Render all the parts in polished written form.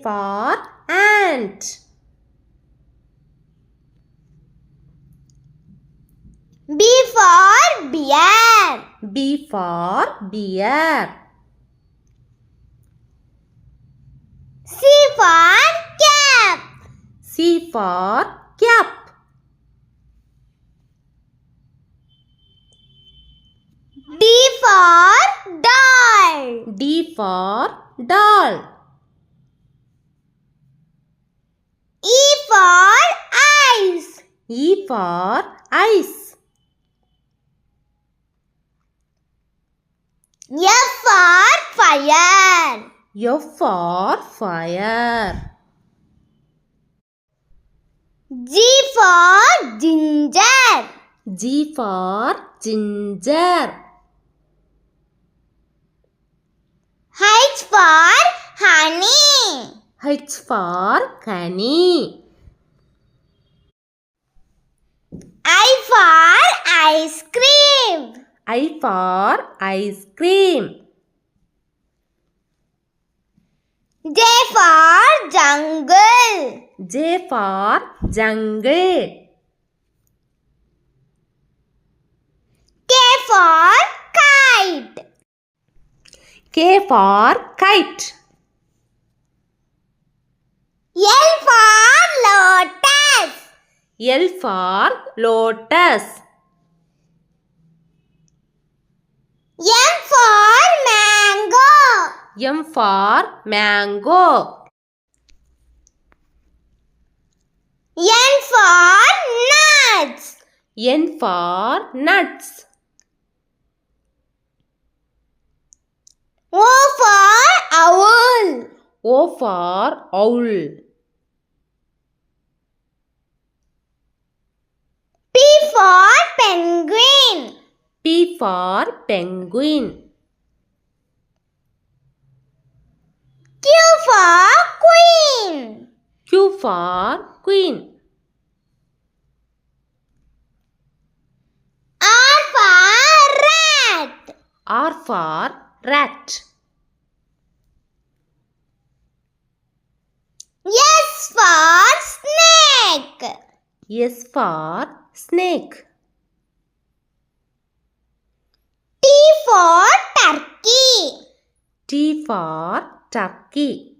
for ant. B for bear. B for bear. C for cap. C for cap. D for doll. D for doll. E for eyes. E for ice. F for fire. F for fire. G for ginger. G for ginger. H for honey. H for honey. I for ice cream. I for ice cream. J for jungle. J for jungle. K for kite. K for kite. L for lotus. L for lotus. M for mango. M for mango. N for nuts. N for nuts. O for owl. O for owl. P for penguin. P for penguin. Q for queen. Q for queen. R for rat. R for rat. S for snake. S for snake. T for turkey. T for turkey.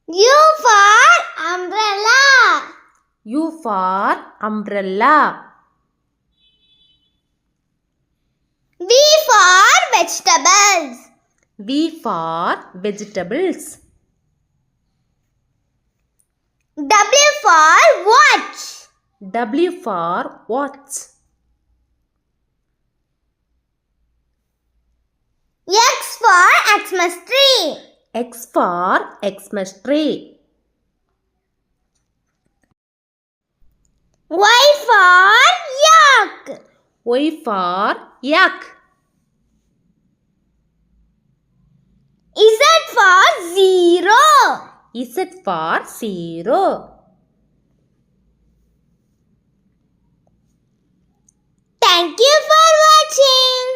U for umbrella. U for umbrella. V for vegetables. V for vegetables. W for watch. W for watch. X for Xmas tree. X for Xmas tree. Y for yak. Y for yak. Z for zero. Z for zero. Thank you for watching.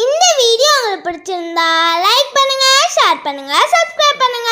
இந்த video உங்களுக்கு பிடிச்சிருந்தா like பண்ணுங்க, share பண்ணுங்க, subscribe பண்ணுங்க.